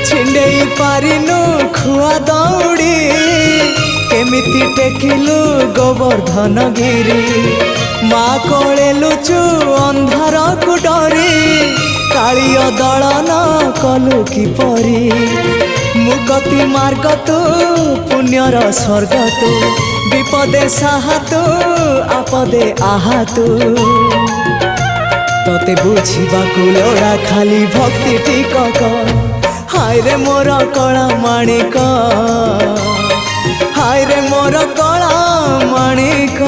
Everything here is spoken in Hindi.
छिंडेई पारिनु खुआ दौड़ी केमिति टेकिलु गोवर्धन गिरी माँ कोले लुचु अंधार को डरी कालिय दलन कलु किपरि मुकति मार्ग तू पुण्यर स्वर्ग तू विपदे साहा तू आपदे आहा तू तोते बुझिबाकु लोड़ा खाली भक्ति टिकक हाय रे मोर कला माणिक हाय रे मोर कला माणिक।